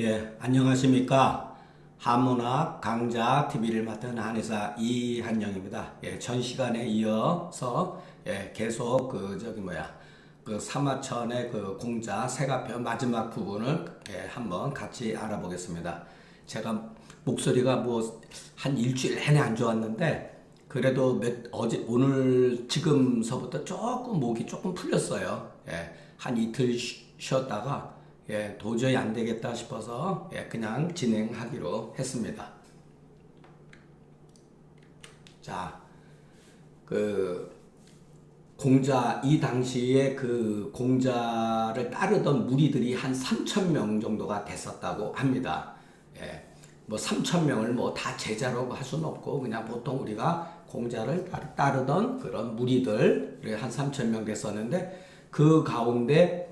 예, 안녕하십니까. 한문학 강좌 TV를 맡은 한의사 이한영입니다. 예, 전 시간에 이어서 계속 그 사마천의 그 공자 세가편 마지막 부분을 한번 같이 알아보겠습니다. 제가 목소리가 뭐 한 일주일 내내 안 좋았는데 그래도 어제 오늘 지금서부터 조금 목이 조금 풀렸어요. 한 이틀 쉬었다가 도저히 안 되겠다 싶어서 그냥 진행하기로 했습니다. 자, 그 공자 이 당시에 그 공자를 따르던 무리들이 한 3천 명 정도가 됐었다고 합니다. 뭐 3천 명을 뭐 다 제자라고 할 수는 없고 그냥 보통 우리가 공자를 따르던 그런 무리들이 한 3천 명 됐었는데 그 가운데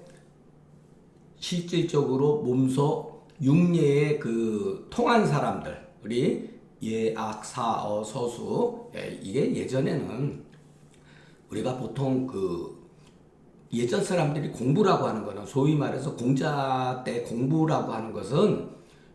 실질적으로 몸소 육례에 그 통한 사람들이 예악사어 서수 이게 예전에는 우리가 보통 그 예전 사람들이 공부라고 하는 거는 소위 말해서 공자 때 공부라고 하는 것은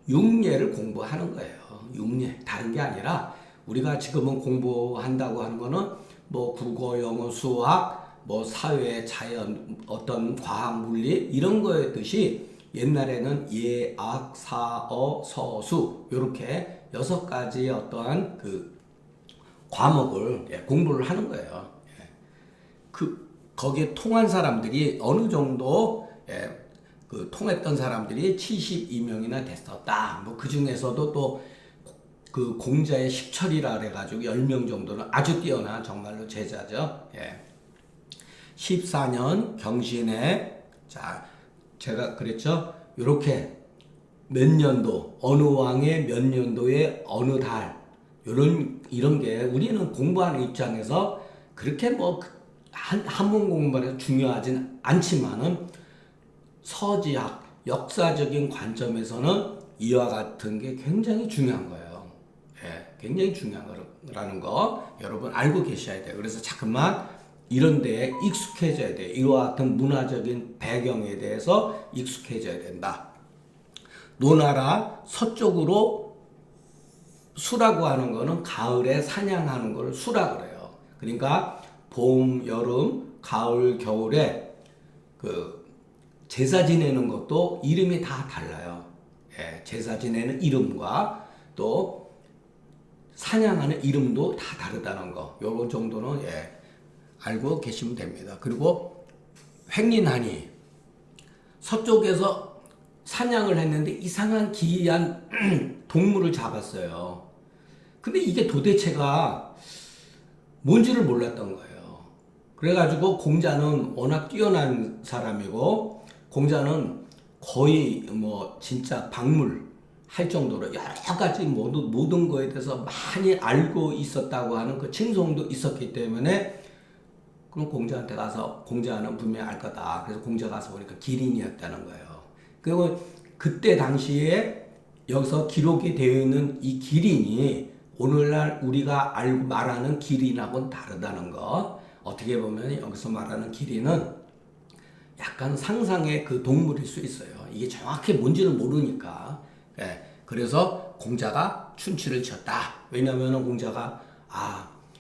육례를 공부하는 거예요. 육례 다른 게 아니라 우리가 지금은 공부한다고 하는 거는 뭐 국어, 영어, 수학, 뭐 사회, 자연, 어떤 과학, 물리 이런 거의 뜻이 옛날에는 예악, 사어, 서수 이렇게 6가지 어떠한 그 과목을 공부를 하는 거예요. 거기에 통한 사람들이 어느 정도 그 통했던 사람들이 72명이나 됐었다. 뭐 그 중에서도 또 그 공자의 십철이라 그래가지고 10명 정도는 아주 뛰어난 정말로 제자죠. 14년 경신에 자 제가 그랬죠. 이렇게 몇 년도 어느 왕의 몇 년도에 어느 달 이런 게 우리는 공부하는 입장에서 그렇게 뭐 한문 공부는 중요하진 않지만은 서지학 역사적인 관점에서는 이와 같은 게 굉장히 중요한 거예요. 굉장히 중요한 거라는 거 여러분 알고 계셔야 돼요. 그래서 자꾸만 이런 데에 익숙해져야 돼요. 이와 같은 문화적인 배경에 대해서 익숙해져야 된다. 노나라 서쪽으로 수라고 하는 거는 가을에 사냥하는 걸 수라 그래요. 그러니까 봄, 여름, 가을, 겨울에 그 제사 지내는 것도 이름이 다 달라요. 제사 지내는 이름과 또 사냥하는 이름도 다 다르다는 거. 요런 정도는 알고 계시면 됩니다. 그리고 횡린하니 서쪽에서 사냥을 했는데 이상한 기이한 동물을 잡았어요. 근데 이게 도대체가 뭔지를 몰랐던 거예요. 그래가지고 공자는 워낙 뛰어난 사람이고 공자는 거의 뭐 진짜 박물 할 정도로 여러 가지 모든 거에 대해서 많이 알고 있었다고 하는 그 칭송도 있었기 때문에 그럼 공자한테 가서 공자는 분명히 알 거다. 그래서 공자 가서 보니까 기린이었다는 거예요. 그리고 그때 당시에 여기서 기록이 되어 있는 이 기린이 오늘날 우리가 알고 말하는 기린하고는 다르다는 거. 어떻게 보면 여기서 말하는 기린은 약간 상상의 그 동물일 수 있어요. 이게 정확히 뭔지는 모르니까. 그래서 공자가 춘추를 지었다. 왜냐하면 공자가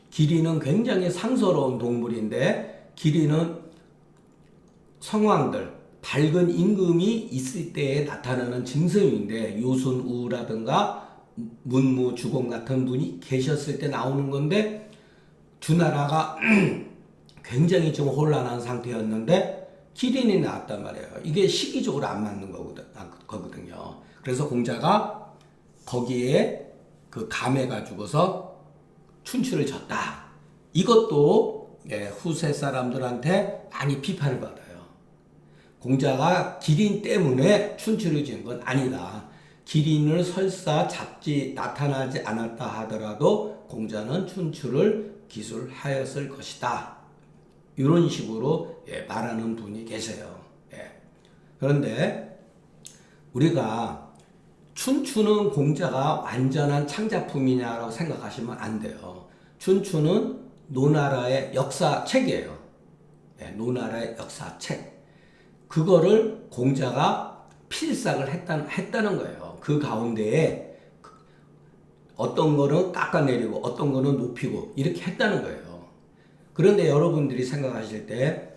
기린은 굉장히 상스러운 동물인데 기린은 성왕들 밝은 임금이 있을 때에 나타나는 짐승인데 요순우라든가 문무, 주공 같은 분이 계셨을 때 나오는 건데 주나라가 굉장히 좀 혼란한 상태였는데 기린이 나왔단 말이에요. 이게 시기적으로 안 맞는 거거든요. 그래서 공자가 거기에 그 감해가지고서 춘추를 졌다. 이것도 후세 사람들한테 많이 비판을 받아요. 공자가 기린 때문에 춘추를 지은 건 아니다. 기린을 설사 나타나지 않았다 하더라도 공자는 춘추를 기술하였을 것이다. 이런 식으로 말하는 분이 계세요. 그런데 우리가 춘추는 공자가 완전한 창작품이냐라고 생각하시면 안 돼요. 춘추는 노나라의 역사책이에요. 노나라의 역사책. 그거를 공자가 필삭을 했다는 거예요. 그 가운데에 어떤 거는 깎아내리고 어떤 거는 높이고 이렇게 했다는 거예요. 그런데 여러분들이 생각하실 때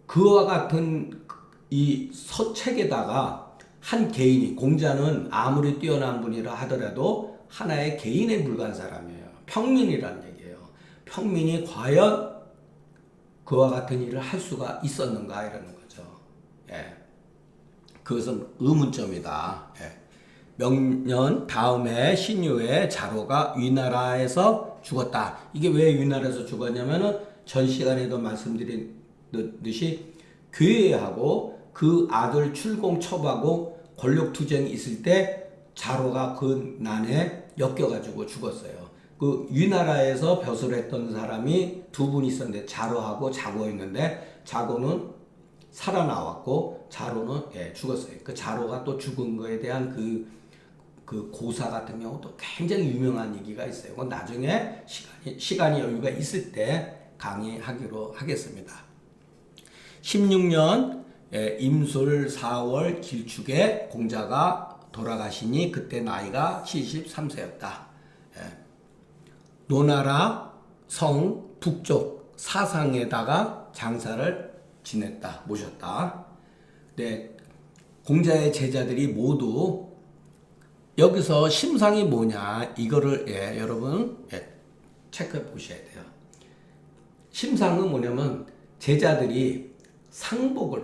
그와 같은 이 서책에다가 한 개인이, 공자는 아무리 뛰어난 분이라 하더라도 하나의 개인에 불과한 사람이에요. 평민이라는 얘기예요. 평민이 과연 그와 같은 일을 할 수가 있었는가 이러는 거죠. 예. 그것은 의문점이다. 예. 명년 다음에 신유의 자로가 위나라에서 죽었다. 이게 왜 위나라에서 죽었냐면은 전 시간에도 말씀드렸듯이 괴하고 그 아들 출공첩하고 권력투쟁이 있을 때 자로가 그 난에 엮여가지고 죽었어요. 그 위나라에서 벼슬을 했던 사람이 두 분 있었는데 자로하고 자고였는데 자고는 살아나왔고 자로는 죽었어요. 그 자로가 또 죽은 거에 대한 그 고사 같은 경우도 굉장히 유명한 얘기가 있어요. 그건 나중에 시간이 여유가 있을 때 강의하기로 하겠습니다. 16년 임술 4월 길축에 공자가 돌아가시니 그때 나이가 73세였다. 노나라 성 북쪽 사상에다가 장사를 지냈다, 모셨다. 네, 공자의 제자들이 모두 여기서 심상이 뭐냐 이거를 여러분 체크해 보셔야 돼요. 심상은 뭐냐면 제자들이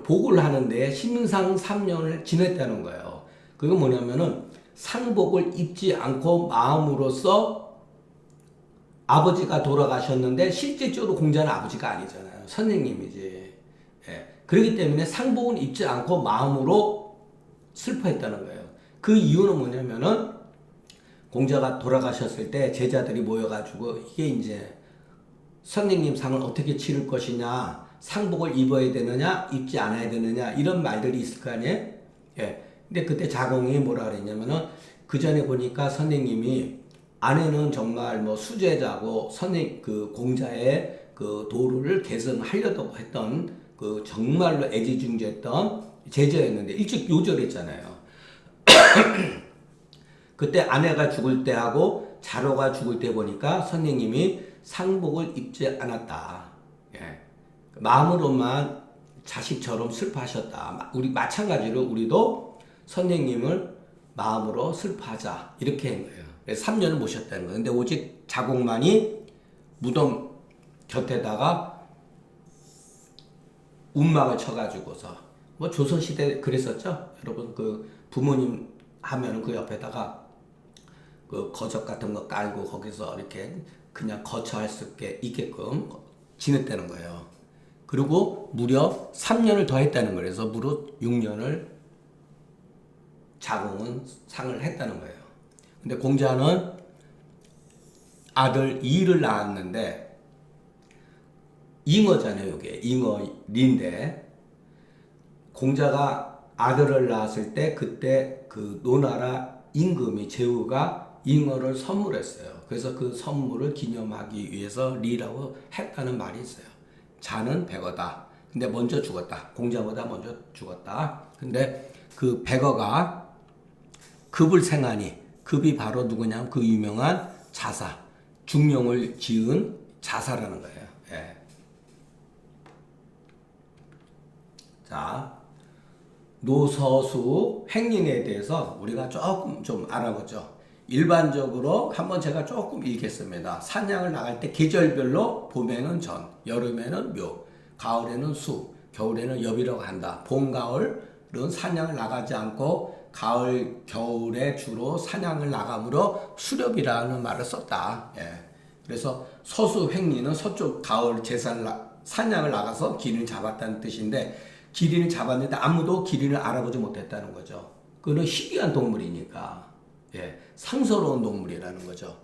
복을 하는데 심상 3년을 지냈다는 거예요. 그게 뭐냐면은 상복을 입지 않고 마음으로써 아버지가 돌아가셨는데 실질적으로 공자는 아버지가 아니잖아요. 선생님이지. 그렇기 때문에 상복은 입지 않고 마음으로 슬퍼했다는 거예요. 그 이유는 뭐냐면은 공자가 돌아가셨을 때 제자들이 모여가지고 이게 이제 선생님 상을 어떻게 치를 것이냐, 상복을 입어야 되느냐, 입지 않아야 되느냐 이런 말들이 있을 거 아니에요. 근데 그때 자공이 뭐라 그랬냐면은 그 전에 보니까 선생님이 아내는 정말 뭐 수제자고 그 공자의 그 도를 계승하려고 했던 그 정말로 애지중지했던 제자였는데 일찍 요절했잖아요. 그때 아내가 죽을 때하고 자로가 죽을 때 보니까 선생님이 상복을 입지 않았다. 마음으로만 자식처럼 슬퍼하셨다. 마찬가지로 우리도 선생님을 마음으로 슬퍼하자 이렇게 한 거예요. 3년을 모셨다는 거예요. 근데 오직 자공만이 무덤 곁에다가 운막을 쳐가지고서 뭐 조선시대 그랬었죠. 여러분 그 부모님 하면 그 옆에다가 그 거적 같은 거 깔고 거기서 이렇게 그냥 거처할 수 있게끔 지냈다는 거예요. 그리고 무려 3년을 더 했다는 거예요. 그래서 무려 6년을 자공은 상을 했다는 거예요. 근데 공자는 아들 이를 낳았는데 잉어잖아요. 이게 잉어리인데 공자가 아들을 낳았을 때 그때 그 노나라 임금이 제후가 잉어를 선물했어요. 그래서 그 선물을 기념하기 위해서 리라고 했다는 말이 있어요. 자는 백어다. 근데 먼저 죽었다. 공자보다 먼저 죽었다. 근데 그 백어가 급을 생하니 급이 바로 누구냐면 그 유명한 자사, 중용을 지은 자사라는 거예요. 자, 노서수 행린에 대해서 우리가 조금 좀 알아보죠. 일반적으로 한번 제가 조금 읽겠습니다. 사냥을 나갈 때 계절별로 봄에는 전, 여름에는 묘, 가을에는 수, 겨울에는 엽이라고 한다. 봄, 가을은 사냥을 나가지 않고 가을, 겨울에 주로 사냥을 나가므로 수렵이라는 말을 썼다. 그래서 서수 횡리는 서쪽 가을 사냥을 나가서 기린을 잡았다는 뜻인데 기린을 잡았는데 아무도 기린을 알아보지 못했다는 거죠. 그는 희귀한 동물이니까 상스러운 동물이라는 거죠.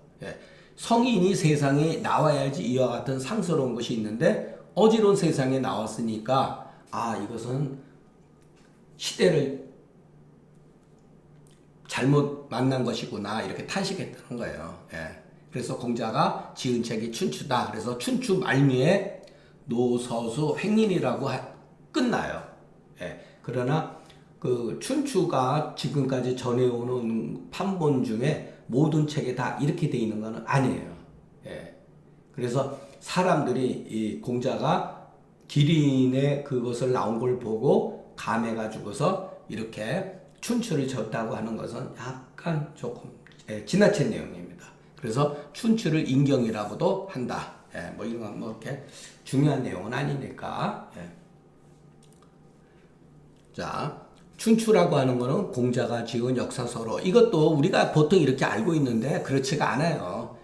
성인이 세상에 나와야지 이와 같은 상스러운 것이 있는데 어지러운 세상에 나왔으니까 이것은 시대를 잘못 만난 것이구나 이렇게 탄식했다는 거예요. 그래서 공자가 지은 책이 춘추다. 그래서 춘추 말미에 노서수 횡린이라고 끝나요. 그러나 그 춘추가 지금까지 전해오는 판본 중에 모든 책에 다 이렇게 돼 있는 건 아니에요. 예. 그래서 사람들이 이 공자가 기린의 그것을 나온 걸 보고 감해가지고서 이렇게 춘추를 졌다고 하는 것은 약간 조금 지나친 내용입니다. 그래서 춘추를 인경이라고도 한다. 뭐 이런 건 뭐 이렇게 중요한 내용은 아니니까. 자, 춘추라고 하는 거는 공자가 지은 역사서로, 이것도 우리가 보통 이렇게 알고 있는데 그렇지가 않아요.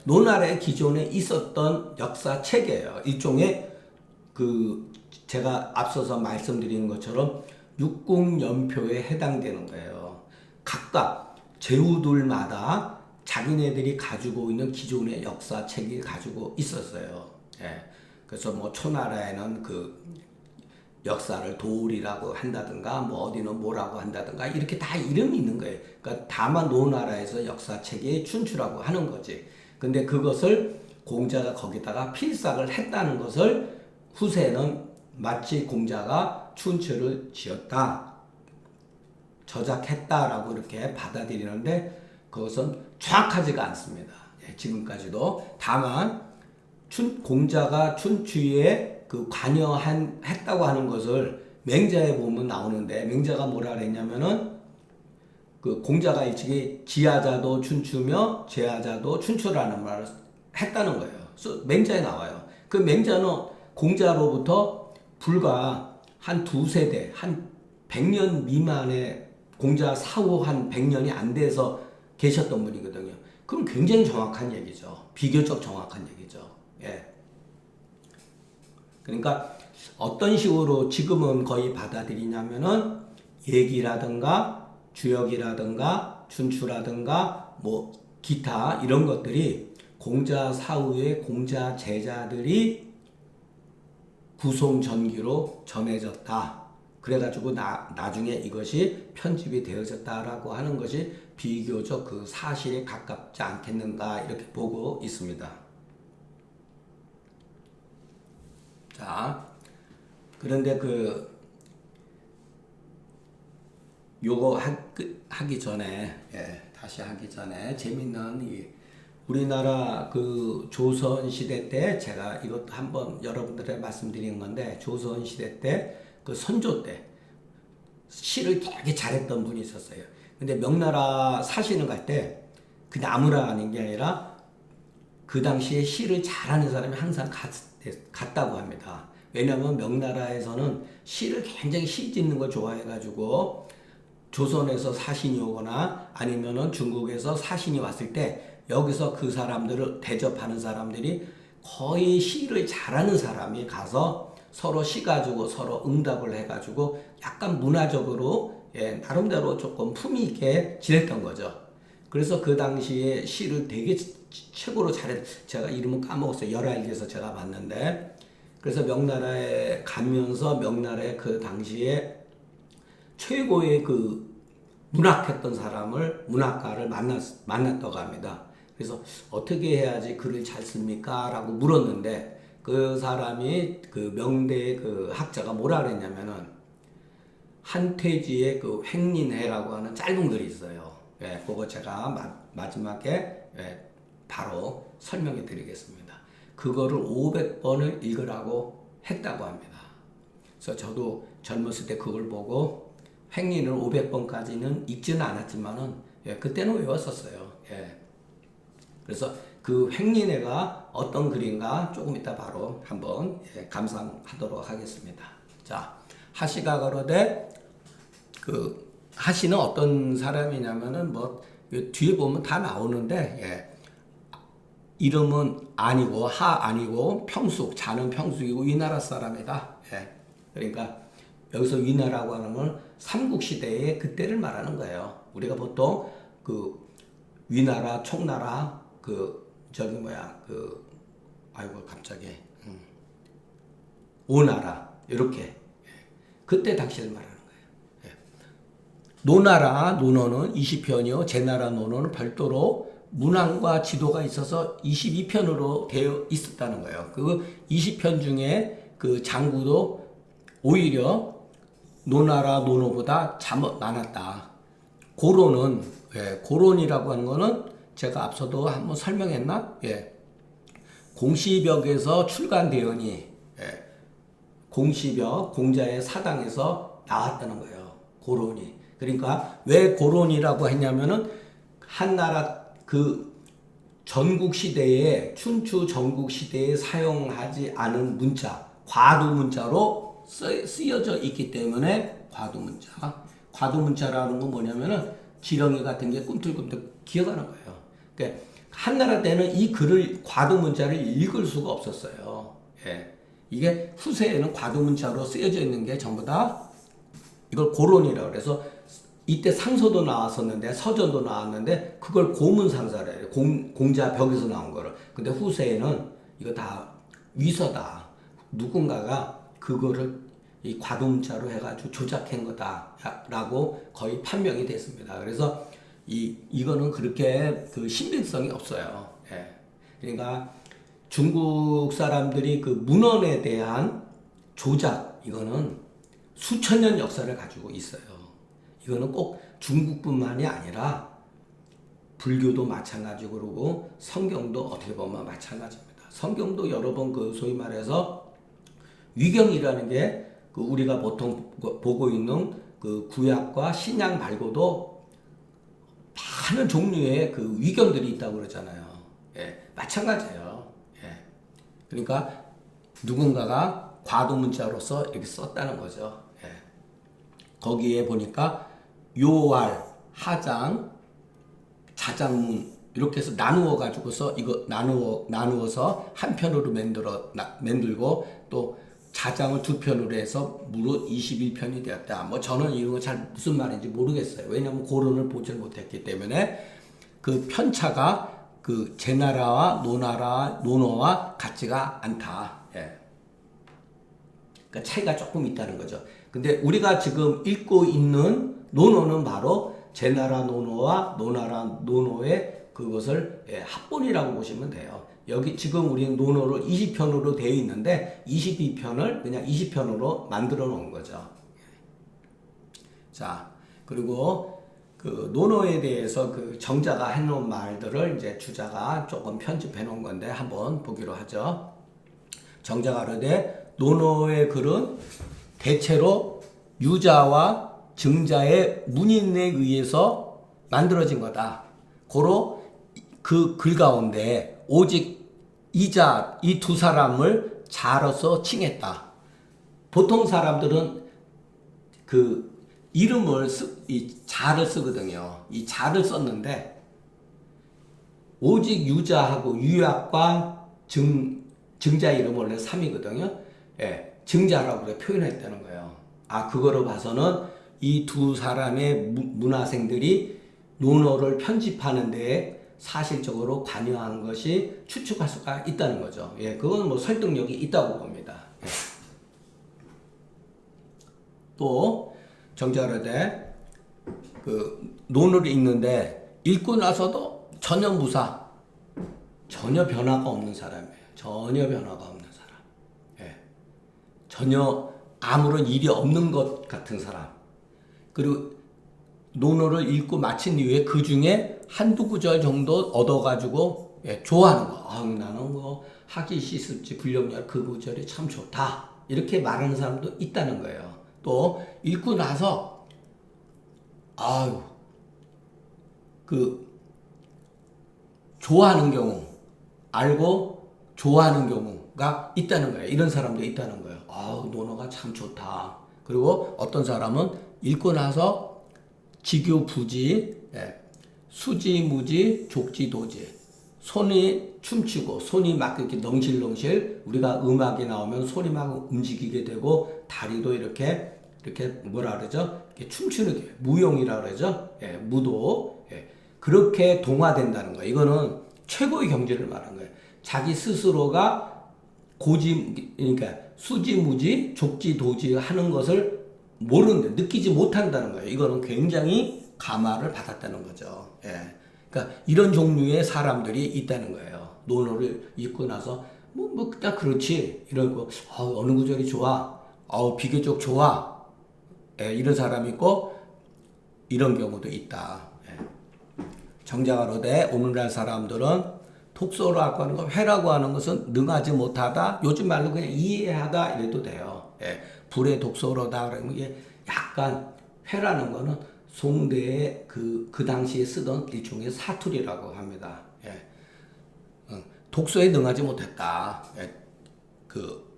노나라의 기존에 있었던 역사책이에요. 일종의 그 제가 앞서서 말씀드린 것처럼 육국연표에 해당되는 거예요. 각각 제후들마다 자기네들이 가지고 있는 기존의 역사책이 가지고 있었어요. 그래서 뭐 초나라에는 그 역사를 도울이라고 한다든가 뭐 어디는 뭐라고 한다든가 이렇게 다 이름이 있는 거예요. 그러니까 다만 노나라에서 역사책이 춘추라고 하는 거지. 근데 그것을 공자가 거기다가 필삭을 했다는 것을 후세는 마치 공자가 춘추를 지었다, 저작했다라고 이렇게 받아들이는데 그것은 정확하지가 않습니다. 지금까지도. 다만 공자가 춘추에 그 관여했다고 하는 것을 맹자에 보면 나오는데, 맹자가 뭐라 그랬냐면은 그 공자가 일찍이 지하자도 춘추며 제하자도 춘추라는 말을 했다는 거예요. 그래서 맹자에 나와요. 그 맹자는 공자로부터 불과 한 두세대, 한 100년 미만의 공자 사후 한 100년이 안 돼서 계셨던 분이거든요. 그럼 굉장히 정확한 얘기죠. 비교적 정확한 얘기죠. 그러니까 어떤 식으로 지금은 거의 받아들이냐면은 얘기라든가 주역이라든가 춘추라든가 뭐 기타 이런 것들이 공자 사후에 공자 제자들이 구송전기로 전해졌다. 그래가지고 나중에 이것이 편집이 되어졌다라고 하는 것이 비교적 그 사실에 가깝지 않겠는가 이렇게 보고 있습니다. 자, 그런데 요거 하기 전에, 다시 하기 전에 재밌는 우리나라 그 조선 시대 때 제가 이것도 한번 여러분들에 말씀드린 건데, 조선 시대 때 그 선조 때 시를 되게 잘했던 분이 있었어요. 근데 명나라 사시는 갈 때 그냥 아무나 가는 게 아니라 그 당시에 시를 잘하는 사람이 항상 갔다고 합니다. 왜냐하면 명나라에서는 시를 굉장히 시 짓는 걸 좋아해가지고 조선에서 사신이 오거나 아니면은 중국에서 사신이 왔을 때 여기서 그 사람들을 대접하는 사람들이 거의 시를 잘하는 사람이 가서 서로 시 가지고 서로 응답을 해가지고 약간 문화적으로 나름대로 조금 품위 있게 지냈던 거죠. 그래서 그 당시에 시를 되게 최고로 제가 이름은 까먹었어요. 열알기에서 제가 봤는데, 그래서 명나라에 가면서 명나라의 그 당시에 최고의 그 문학했던 문학가를 만났다고 합니다. 그래서 어떻게 해야지 글을 잘 씁니까? 라고 물었는데 그 사람이 그 명대의 그 학자가 뭐라 그랬냐면은 한퇴지의 그 횡린해라고 하는 짧은 글이 있어요. 그거 제가 마지막에 바로 설명해 드리겠습니다. 그거를 500번을 읽으라고 했다고 합니다. 그래서 저도 젊었을 때 그걸 보고 횡린을 500번까지는 읽지는 않았지만은 그때는 외웠었어요. 그래서 그 횡린해가 어떤 글인가 조금 이따 바로 한번 감상하도록 하겠습니다. 자, 하시가 가로되 그 하시는 어떤 사람이냐면은 뭐 뒤에 보면 다 나오는데 이름은 아니고 하 아니고 평숙, 자는 평숙이고 위나라 사람이다. 그러니까 여기서 위나라고 하는 건 삼국시대의 그때를 말하는 거예요. 우리가 보통 그 위나라, 총나라, 아이고 갑자기 오나라 이렇게 그때 당시를 말하는 거예요. 노나라 논어는 20편이요, 제나라 논어는 별도로 문항과 지도가 있어서 22편으로 되어 있었다는 거예요. 그 20편 중에 그 장구도 오히려 노나라 노노보다 잠옷 많았다. 고론은 고론이라고 하는 거는 제가 앞서도 한번 설명했나? 공시벽에서 출간되었니 공시벽 공자의 사당에서 나왔다는 거예요. 고론이. 그러니까 왜 고론이라고 했냐면은 한나라 그 전국 시대에 춘추 전국 시대에 사용하지 않은 문자 과두 문자로 쓰여져 있기 때문에 과두 문자. 과두 문자라는 건 뭐냐면은 지렁이 같은 게 꿈틀꿈틀 기어가는 거예요. 그러니까 한나라 때는 이 글을 과두 문자를 읽을 수가 없었어요. 이게 후세에는 과두 문자로 쓰여져 있는 게 전부 다 이걸 고론이라고 그래서 이때 상서도 나왔었는데 서전도 나왔는데 그걸 고문상사라 해요. 공자 벽에서 나온 거를. 근데 후세에는 이거 다 위서다. 누군가가 그거를 이 과두문자로 해가지고 조작한 거다라고 거의 판명이 됐습니다. 그래서 이거는 그렇게 그 신빙성이 없어요. 그러니까 중국 사람들이 그 문헌에 대한 조작 이거는 수천 년 역사를 가지고 있어요. 이거는 꼭 중국뿐만이 아니라 불교도 마찬가지고 그러고 성경도 어떻게 보면 마찬가지입니다. 성경도 여러 번 그 소위 말해서 위경이라는 게 그 우리가 보통 보고 있는 그 구약과 신약 말고도 많은 종류의 그 위경들이 있다고 그러잖아요. 마찬가지예요. 그러니까 누군가가 과도문자로서 이렇게 썼다는 거죠. 거기에 보니까 요활, 하장, 자장문 이렇게 해서 나누어 가지고서 이거 나누어서 한 편으로 만들고 또 자장을 두 편으로 해서 무릇 21편이 되었다. 뭐 저는 이런 거 잘 무슨 말인지 모르겠어요. 왜냐하면 고론을 보질 못했기 때문에 그 편차가 그 제나라와 노노와 같지가 않다. 그러니까 차이가 조금 있다는 거죠. 근데 우리가 지금 읽고 있는 노노는 바로 제나라 노노와 노나라 노노의 그것을 합본이라고 보시면 돼요. 여기 지금 우리는 노노를 20편으로 되어 있는데 22편을 그냥 20편으로 만들어 놓은 거죠. 자, 그리고 그 노노에 대해서 그 정자가 해놓은 말들을 이제 주자가 조금 편집해 놓은 건데 한번 보기로 하죠. 정자가 그러되 노노의 글은 대체로 유자와 증자의 문인에 의해서 만들어진 거다. 고로 그 글 가운데 오직 이자 이 두 사람을 자로서 칭했다. 보통 사람들은 그 이름을 이 자를 쓰거든요. 이 자를 썼는데 오직 유자하고 유약과 증자 이름 원래 3이거든요. 증자라고 그래 표현했다는 거예요. 그거로 봐서는 이 두 사람의 문화생들이 논어를 편집하는 데에 사실적으로 관여한 것이 추측할 수가 있다는 거죠. 그건 뭐 설득력이 있다고 봅니다. 또 정자르되 그 논어를 읽는데 읽고 나서도 전혀 전혀 변화가 없는 사람이에요. 전혀 변화가 없는 사람. 전혀 아무런 일이 없는 것 같은 사람. 그리고 논어를 읽고 마친 이후에 그 중에 한두 구절 정도 얻어가지고 좋아하는 거. 나는 뭐 하기 씻을지 불령열 그 구절이 참 좋다. 이렇게 말하는 사람도 있다는 거예요. 또 읽고 나서 그 좋아하는 경우 알고 좋아하는 경우가 있다는 거예요. 이런 사람도 있다는 거예요. 논어가 참 좋다. 그리고 어떤 사람은 읽고 나서 지교 부지, 수지 무지, 족지 도지. 손이 춤추고 손이 막 이렇게 넝실넝실 우리가 음악이 나오면 손이 막 움직이게 되고 다리도 이렇게 뭐라 그러죠? 이렇게 춤추는 게 무용이라 그러죠? 무도. 그렇게 동화된다는 거예요. 이거는 최고의 경지를 말하는 거예요. 자기 스스로가 그러니까 수지무지, 족지도지 하는 것을 모르는데 느끼지 못한다는 거예요. 이거는 굉장히 감화를 받았다는 거죠. 그러니까 이런 종류의 사람들이 있다는 거예요. 논어를 읽고 나서 그냥 그렇지 이러고 어느 구절이 좋아, 비교적 좋아 예, 이런 사람이 있고 이런 경우도 있다. 예. 정자가로되 오늘날 사람들은 독소라고 하는 것, 회라고 하는 것은 능하지 못하다. 요즘 말로 그냥 이해하다 이래도 돼요. 예. 불의 독소로다 그러면 이게 약간 회라는 거는 송대의 그 당시에 쓰던 일종의 사투리라고 합니다. 예. 독소에 능하지 못했다. 예. 그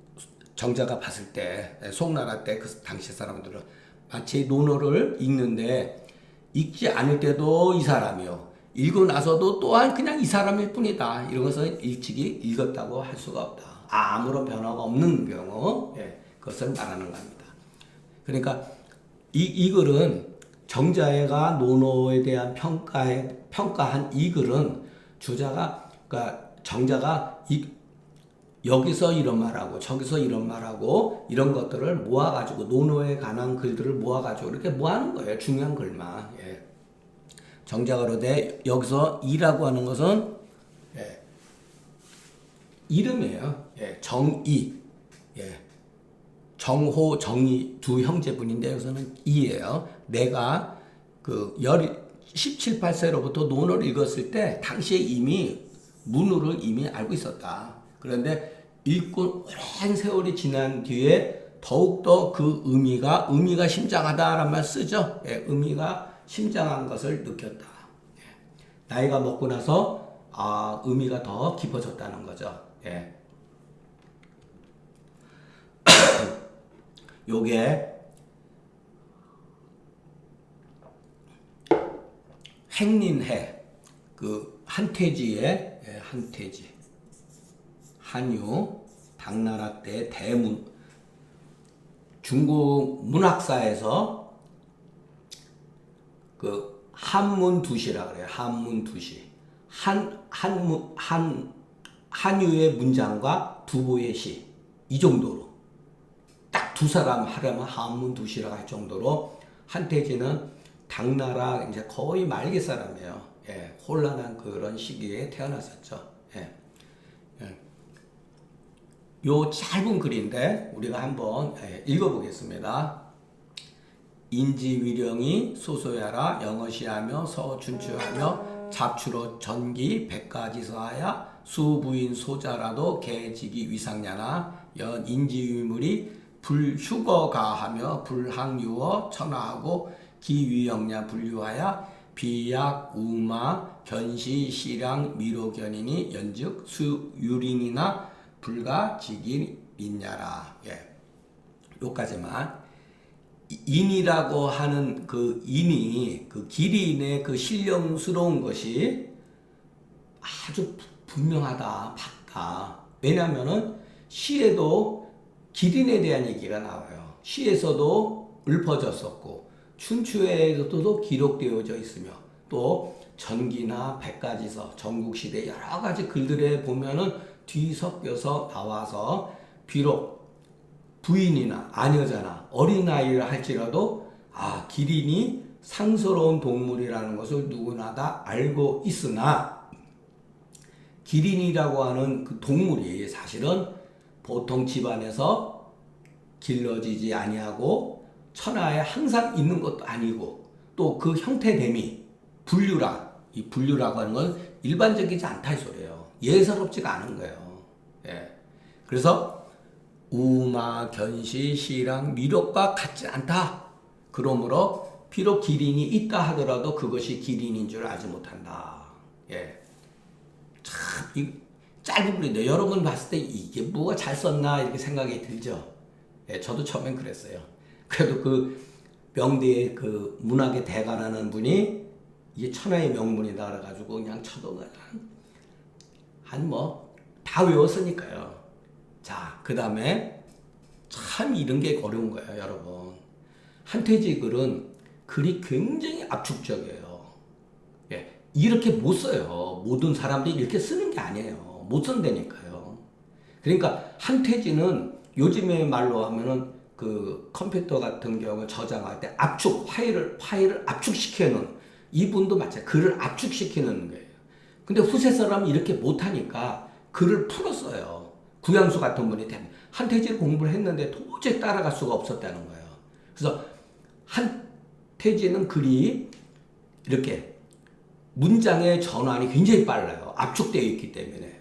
정자가 봤을 때, 송나라 때 그 당시 사람들은 마치 논어를 읽는데 읽지 않을 때도 이 사람이요. 읽고 나서도 또한 그냥 이 사람일 뿐이다. 이런 것은 일찍이 읽었다고 할 수가 없다. 아무런 변화가 없는 경우, 예, 그것을 말하는 겁니다. 그러니까 이 글은 정자애가 논어에 대한 평가한 이 글은 주자가, 그러니까 정자가 여기서 이런 말하고 저기서 이런 말하고 이런 것들을 모아가지고 논어에 관한 글들을 모아가지고 이렇게 모아는 거예요. 중요한 글만. 예. 정자가로되 여기서 이라고 하는 것은 예, 이름이에요. 예, 정이, 예, 정호, 정이 두 형제분인데 여기서는 이예요. 내가 그 17, 18세로부터 논어를 읽었을 때 당시에 이미 문우를 이미 알고 있었다. 그런데 읽고 오랜 세월이 지난 뒤에 더욱더 그 의미가 심장하다라는 말 쓰죠. 예, 의미가 심장한 것을 느꼈다. 예. 나이가 먹고 나서 의미가 더 깊어졌다는 거죠. 예. 요게 행린해 그 한태지의 한태지 한유 당나라 때 대문 중국 문학사에서 그 한문두시라 그래요. 한문두시. 한유의 문장과 두보의 시. 이 정도로. 딱 두 사람 하려면 한문두시라고 할 정도로 한태지는 당나라 이제 거의 말기 사람이에요. 예, 혼란한 그런 시기에 태어났었죠. 예. 예. 요 짧은 글인데 우리가 한번 읽어보겠습니다. 인지위령이 소소야라 영어시하며 서춘추하며 잡추로 전기 백가지서하야 수부인 소자라도 개지기 위상냐나 연 인지위물이 불휴거가하며 불항유어 천하하고 기위영냐 분류하야 비약 우마 견시 시량 미로견이니 연즉 수유린이나 불가지기있냐라. 예. 요까지만. 인이라고 하는 그 인이 그 기린의 그 신령스러운 것이 아주 분명하다, 밝다. 왜냐하면은 시에도 기린에 대한 얘기가 나와요. 시에서도 읊어졌었고 춘추에서도 기록되어져 있으며 또 전기나 백가지서 전국시대 여러 가지 글들에 보면은 뒤섞여서 나와서 비록 부인이나 아녀자나 어린아이를 할지라도 기린이 상스러운 동물이라는 것을 누구나 다 알고 있으나 기린이라고 하는 그 동물이 사실은 보통 집안에서 길러지지 아니하고 천하에 항상 있는 것도 아니고 또 그 형태됨이 이 분류라고 하는 건 일반적이지 않다 이 소리예요. 예사롭지가 않은 거예요. 예. 그래서 우마, 견시, 시랑, 미력과 같지 않다. 그러므로 비록 기린이 있다 하더라도 그것이 기린인 줄 알지 못한다. 예. 참, 이 짧은 글인데 여러분 봤을 때 이게 뭐가 잘 썼나 이렇게 생각이 들죠. 예, 저도 처음엔 그랬어요. 그래도 그 명대의 그 문학의 대가라는 분이 이게 천하의 명문이다 그래가지고 그냥 쳐도 다 외웠으니까요. 자, 그 다음에 참 이런 게 어려운 거예요, 여러분. 한태지 글은 글이 굉장히 압축적이에요. 예, 이렇게 못 써요. 모든 사람들이 이렇게 쓰는 게 아니에요. 못 쓴다니까요. 그러니까 한태지는 요즘의 말로 하면은 그 컴퓨터 같은 경우 저장할 때 파일을 압축시켜놓은 이분도 마찬가지 글을 압축시키는 거예요. 근데 후세 사람은 이렇게 못하니까 글을 풀었어요. 구양수 같은 분이 한태지를 공부를 했는데 도저히 따라갈 수가 없었다는 거예요. 그래서 한태지는 글이 이렇게 문장의 전환이 굉장히 빨라요. 압축되어 있기 때문에.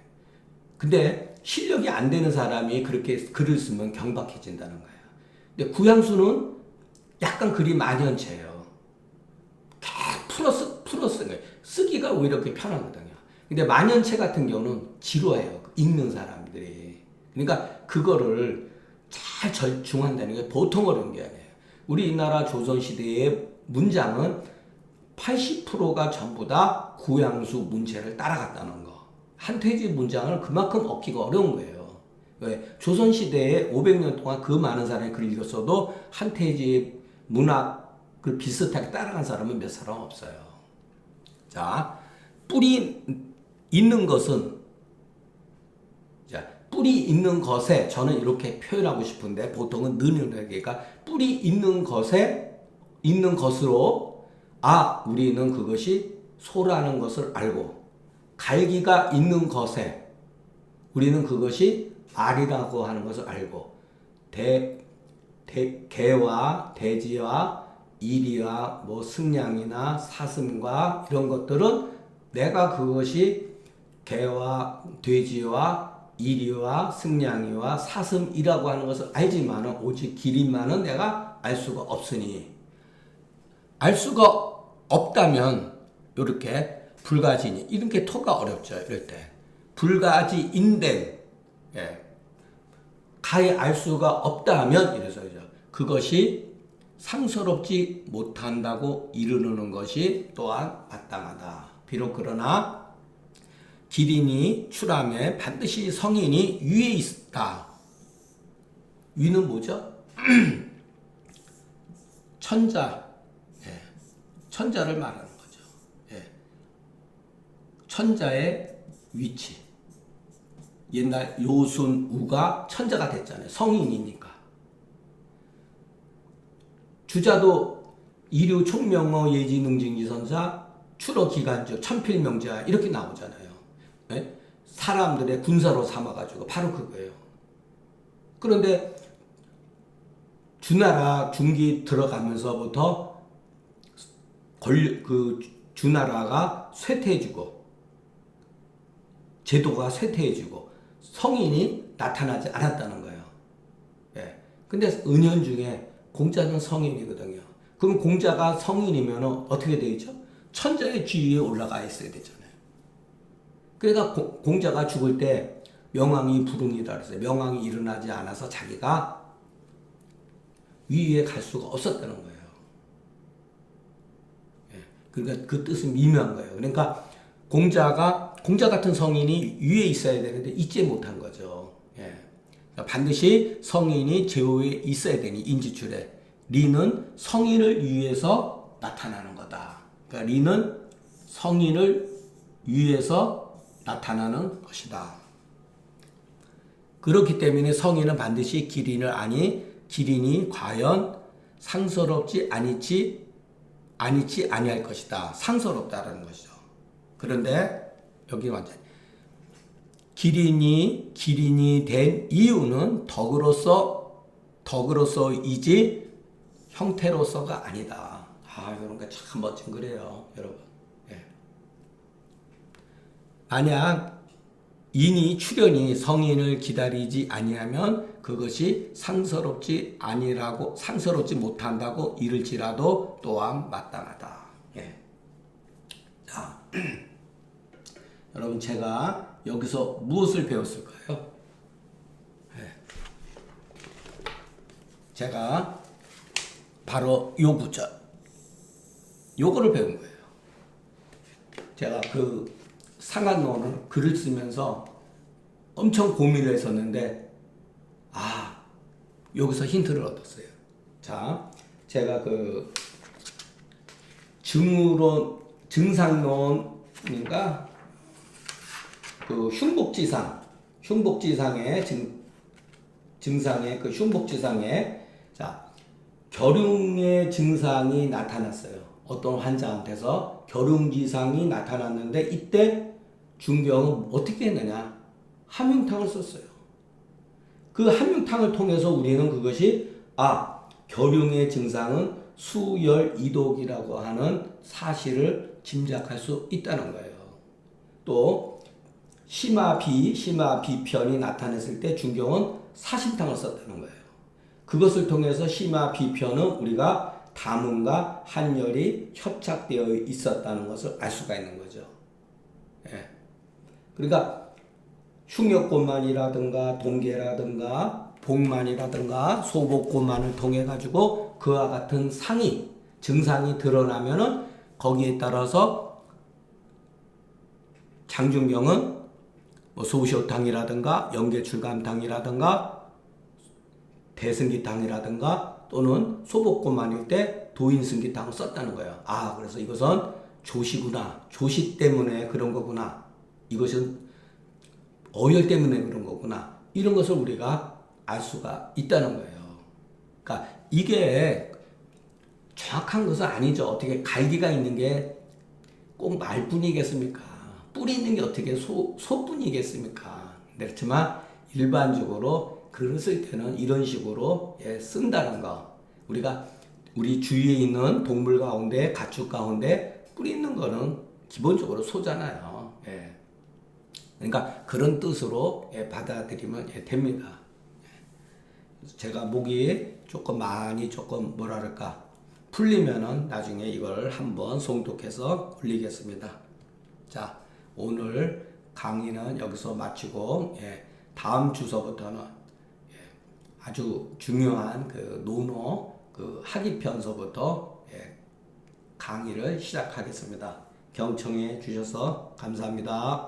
근데 실력이 안 되는 사람이 그렇게 글을 쓰면 경박해진다는 거예요. 근데 구양수는 약간 글이 만연체예요. 풀어쓰는 거예요. 쓰기가 오히려 그렇게 편하거든요. 근데 만연체 같은 경우는 지루해요. 읽는 사람들이. 그러니까 그거를 잘 절충한다는 게 보통 어려운 게 아니에요. 우리나라 조선시대의 문장은 80%가 전부 다 구양수 문체를 따라갔다는 거. 한태지 문장을 그만큼 얻기가 어려운 거예요. 왜? 조선시대에 500년 동안 그 많은 사람이 글을 읽었어도 한태지의 문학을 비슷하게 따라간 사람은 몇 사람 없어요. 자, 뿌리 있는 것은, 자, 뿌리 있는 것에 저는 이렇게 표현하고 싶은데 보통은 느느니까 뿌리 있는 것에 있는 것으로 우리는 그것이 소라는 것을 알고 갈기가 있는 것에 우리는 그것이 알이라고 하는 것을 알고 개와 돼지와 이리와 뭐 승냥이나 사슴과 이런 것들은 내가 그것이 개와 돼지와 이리와 승냥이와 사슴이라고 하는 것을 알지만은 오직 기린만은 내가 알 수가 없으니 알 수가 없다면 이렇게 불가지니 이렇게 토가 어렵죠. 이럴 때 불가지인된 가히 알 수가 없다면 이래서 그것이 상서롭지 못한다고 이르는 것이 또한 마땅하다. 비록 그러나 기린이 출함에 반드시 성인이 위에 있다. 위는 뭐죠? 천자를 말하는 거죠. 천자의 위치. 옛날 요순우가 천자가 됐잖아요. 성인이니까. 주자도 이류 총명어 예지능징지선사 출어기간주 천필명자 이렇게 나오잖아요. 사람들의 군사로 삼아가지고 바로 그거예요. 그런데 주나라 중기 들어가면서부터 주나라가 쇠퇴해지고 제도가 쇠퇴해지고 성인이 나타나지 않았다는 거예요. 근데 은연중에 공자는 성인이거든요. 그럼 공자가 성인이면 어떻게 되겠죠? 천자의 지위에 올라가 있어야 되잖아요. 그러니까 공자가 죽을 때 명왕이 불응이다 그랬어요. 명왕이 일어나지 않아서 자기가 위에 갈 수가 없었다는 거예요. 그러니까 그 뜻은 미묘한 거예요. 그러니까 공자 같은 성인이 위에 있어야 되는데 있지 못한 거죠. 그러니까 반드시 성인이 제후에 있어야 되니 인지출에 리는 성인을 위해서 나타나는 거다. 그러니까 리는 성인을 위해서 나타나는 것이다. 그렇기 때문에 성인은 반드시 기린을 아니 기린이 과연 상서롭지 아니할 것이다. 상서롭다라는 것이죠. 그런데 여기 완전 기린이 된 이유는 덕으로서이지 형태로서가 아니다. 이런 게 참 멋진 글이에요, 여러분. 만약 인이 출현이 성인을 기다리지 아니하면 그것이 상서롭지 못한다고 이를지라도 또한 마땅하다. 자, 여러분 제가 여기서 무엇을 배웠을까요? 제가 바로 요 구절, 요거를 배운 거예요. 제가 그 상한론을 글을 쓰면서 엄청 고민을 했었는데 여기서 힌트를 얻었어요. 자, 제가 그 증상론인가 그 흉복지상의 증상의 그 흉복지상에 결흉의 증상이 나타났어요. 어떤 환자한테서 결흉지상이 나타났는데 이때 중경은 어떻게 했느냐? 함흉탕을 썼어요. 그 함흉탕을 통해서 우리는 그것이 결흉의 증상은 수열이독이라고 하는 사실을 짐작할 수 있다는 거예요. 또 심화비편이 나타났을 때 중경은 사심탕을 썼다는 거예요. 그것을 통해서 심화비편은 우리가 담음과 한열이 협착되어 있었다는 것을 알 수가 있는 거죠. 예. 그러니까 흉역고만이라든가 동계라든가 복만이라든가 소복고만을 통해 가지고 그와 같은 상이 증상이 드러나면은 거기에 따라서 장준경은 뭐 소시오탕이라든가 연계출감탕이라든가 대승기탕이라든가 또는 소복고만일 때 도인승기탕을 썼다는 거예요. 아, 그래서 이것은 조시구나. 조시 때문에 그런 거구나. 이것은 어혈 때문에 그런 거구나. 이런 것을 우리가 알 수가 있다는 거예요. 그러니까 이게 정확한 것은 아니죠. 어떻게 갈기가 있는 게 꼭 말뿐이겠습니까? 뿌리 있는 게 어떻게 소뿐이겠습니까? 그렇지만 일반적으로 글을 쓸 때는 이런 식으로 쓴다는 거. 우리가 우리 주위에 있는 동물 가운데, 가축 가운데 뿌리 있는 거는 기본적으로 소잖아요. 예. 그러니까 그런 뜻으로 받아들이면 됩니다. 제가 목이 조금 뭐랄까 풀리면은 나중에 이걸 한번 송독해서 올리겠습니다. 자, 오늘 강의는 여기서 마치고 다음 주서부터는 아주 중요한 그 논어 그 학위편서부터 강의를 시작하겠습니다. 경청해 주셔서 감사합니다.